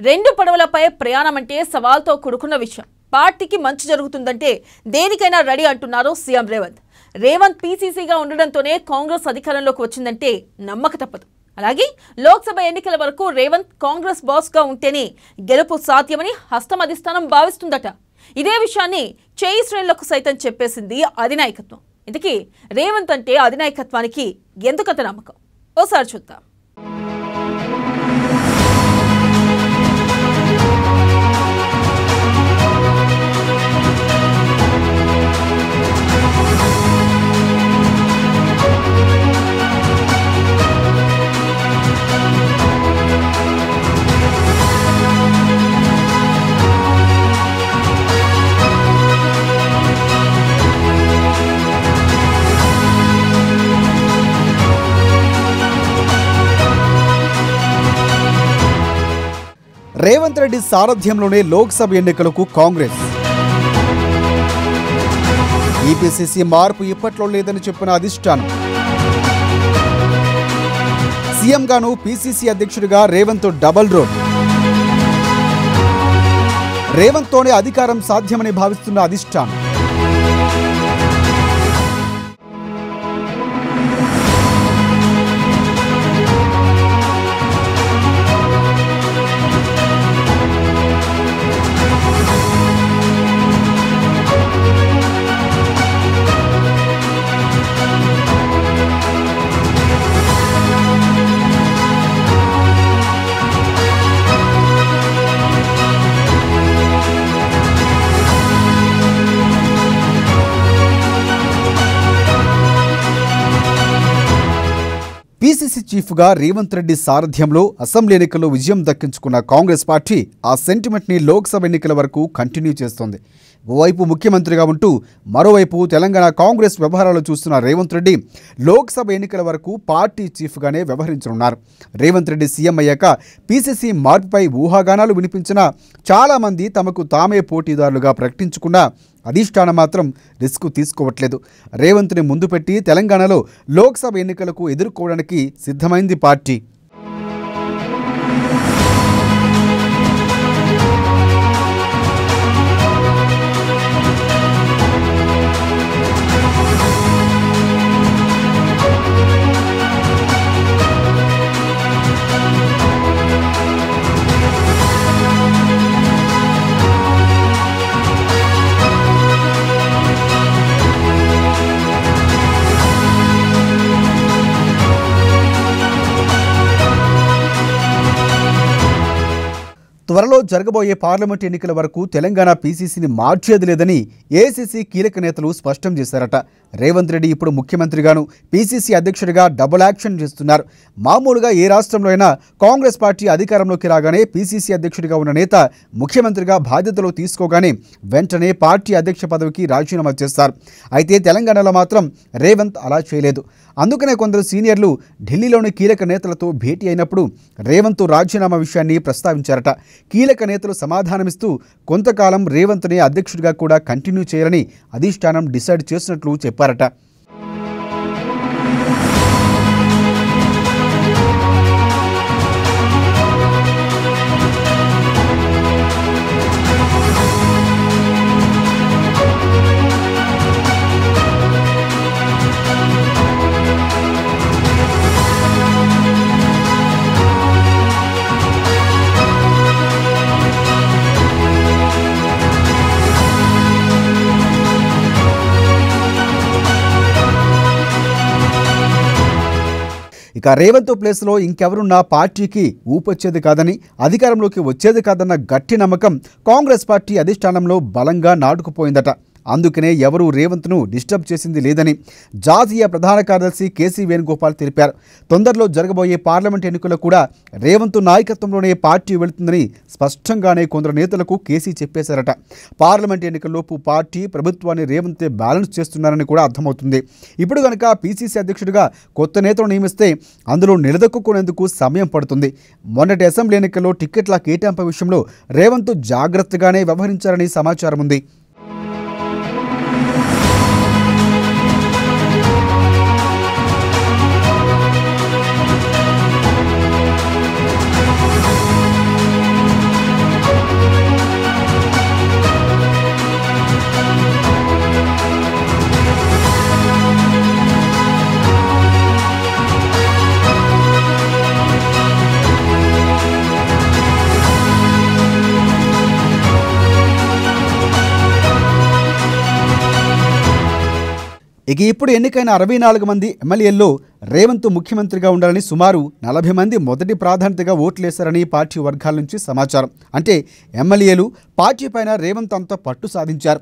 రెండు పడవలపై ప్రయాణం అంటే సవాల్తో కూడుకున్న విషయం. పార్టీకి మంచి జరుగుతుందంటే దేనికైనా రెడీ అంటున్నారు సీఎం రేవంత్. రేవంత్ పీసీసీగా ఉండడంతోనే కాంగ్రెస్ అధికారంలోకి వచ్చిందంటే నమ్మక తప్పదు. అలాగే లోక్సభ ఎన్నికల వరకు రేవంత్ కాంగ్రెస్ బాస్గా ఉంటేనే గెలుపు సాధ్యమని హస్తం అధిష్టానం భావిస్తుందట. ఇదే విషయాన్ని చేయి శ్రేణులకు సైతం చెప్పేసింది అధినాయకత్వం. ఇందుకే రేవంత్ అంటే అధినాయకత్వానికి ఎందుకంత నమ్మకం? ఓసారి చూద్దాం. రేవంత్ రెడ్డి సారథ్యంలోనే లోక్సభ ఎన్నికలకు కాంగ్రెస్. ఈపీసీసీ మార్పు ఇప్పట్లో లేదని చెప్పిన అధిష్టానం. సీఎంగాను పీసీసీ అధ్యక్షుడిగా రేవంత్ డబల్ రోల్. రేవంత్తోనే అధికారం సాధ్యమని భావిస్తున్న అధిష్టానం. పీసీసీ చీఫ్గా రేవంత్ రెడ్డి సారథ్యంలో అసెంబ్లీ ఎన్నికల్లో విజయం దక్కించుకున్న కాంగ్రెస్ పార్టీ ఆ సెంటిమెంట్ని లోక్సభ ఎన్నికల వరకు కంటిన్యూ చేస్తోంది. ఓవైపు ముఖ్యమంత్రిగా ఉంటూ మరోవైపు తెలంగాణ కాంగ్రెస్ వ్యవహారాలు చూస్తున్న రేవంత్ రెడ్డి లోక్సభ ఎన్నికల వరకు పార్టీ చీఫ్గానే వ్యవహరించనున్నారు. రేవంత్ రెడ్డి సీఎం అయ్యాక పీసీసీ మార్పుపై ఊహాగానాలు వినిపించినా చాలామంది తమకు తామే పోటీదారులుగా ప్రకటించుకున్నా అధిష్టానం మాత్రం రిస్క్ తీసుకోవట్లేదు. రేవంత్ని ముందు పెట్టి తెలంగాణలో లోక్సభ ఎన్నికలకు ఎదుర్కోవడానికి సిద్ధమైంది పార్టీ. త్వరలో జరగబోయే పార్లమెంట్ ఎన్నికల వరకు తెలంగాణ పీసీసీని మార్చేది లేదని ఏఐసీసీ కీలక నేతలు స్పష్టం చేశారట. రేవంత్ రెడ్డి ఇప్పుడు ముఖ్యమంత్రిగాను పీసీసీ అధ్యక్షుడిగా డబుల్ యాక్షన్ చేస్తున్నారు. మామూలుగా ఏ రాష్ట్రంలో అయినా కాంగ్రెస్ పార్టీ అధికారంలోకి రాగానే పీసీసీ అధ్యక్షుడిగా ఉన్న నేత ముఖ్యమంత్రిగా బాధ్యతలు తీసుకోగానే వెంటనే పార్టీ అధ్యక్ష పదవికి రాజీనామా చేస్తారు. అయితే తెలంగాణలో మాత్రం రేవంత్ అలా చేయలేదు. అందుకనే కొందరు సీనియర్లు ఢిల్లీలోని కీలక నేతలతో భేటీ అయినప్పుడు రేవంత్ రాజీనామా విషయాన్ని ప్రస్తావించారట. కీలక నేతలు సమాధానమిస్తూ కొంతకాలం రేవంత్నే అధ్యక్షుడిగా కూడా కంటిన్యూ చేయాలని అధిష్టానం డిసైడ్ చేసినట్లు చెప్పారట. ఇక రేవంత్ ప్లేస్లో ఇంకెవరున్నా పార్టీకి ఊపొచ్చేది కాదని, అధికారంలోకి వచ్చేది కాదన్న గట్టి నమ్మకం కాంగ్రెస్ పార్టీ అధిష్టానంలో బలంగా నాటుకుపోయిందట. అందుకనే ఎవరూ రేవంత్ను డిస్టర్బ్ చేసింది లేదని జాతీయ ప్రధాన కార్యదర్శి కేసీ వేణుగోపాల్ తెలిపారు. తొందరలో జరగబోయే పార్లమెంట్ ఎన్నికల్లో కూడా రేవంత్ నాయకత్వంలోనే పార్టీ వెళుతుందని స్పష్టంగానే కొందరు నేతలకు కేసీ చెప్పేశారట. పార్లమెంట్ ఎన్నికల్లోపు పార్టీ ప్రభుత్వాన్ని రేవంతే బ్యాలెన్స్ చేస్తున్నారని కూడా అర్థమవుతుంది. ఇప్పుడు కనుక పీసీసీ అధ్యక్షుడిగా కొత్త నేతలు నియమిస్తే అందులో నిలదొక్కునేందుకు సమయం పడుతుంది. మొన్నటి అసెంబ్లీ ఎన్నికల్లో టిక్కెట్ల కేటాయింపు విషయంలో రేవంత్ జాగ్రత్తగానే వ్యవహరించారని సమాచారం ఉంది. ఇక ఇప్పుడు ఎన్నికైన 64 మంది ఎమ్మెల్యేల్లో రేవంత్ ముఖ్యమంత్రిగా ఉండాలని సుమారు 40 మంది మొదటి ప్రాధాన్యతగా ఓట్లేశారని పార్టీ వర్గాల నుంచి సమాచారం. అంటే ఎమ్మెల్యేలు పార్టీపైన రేవంత్ అంతా పట్టు సాధించారు.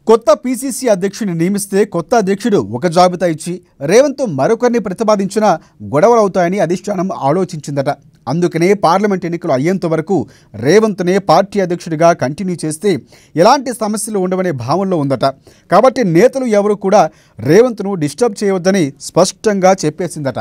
కొత్త పీసీసీ అధ్యక్షుడిని నియమిస్తే కొత్త అధ్యక్షుడు ఒక జాబితా ఇచ్చి రేవంత్ మరొకరిని ప్రతిపాదించినా గొడవలు అవుతాయని అధిష్టానం ఆలోచించిందట. అందుకనే పార్లమెంట్ ఎన్నికలు అయ్యేంత వరకు రేవంత్నే పార్టీ అధ్యక్షుడిగా కంటిన్యూ చేస్తే ఎలాంటి సమస్యలు ఉండవనే భావనలో ఉందట. కాబట్టి నేతలు ఎవరు కూడా రేవంత్ను డిస్టర్బ్ చేయవద్దని స్పష్టంగా చెప్పేసిందట.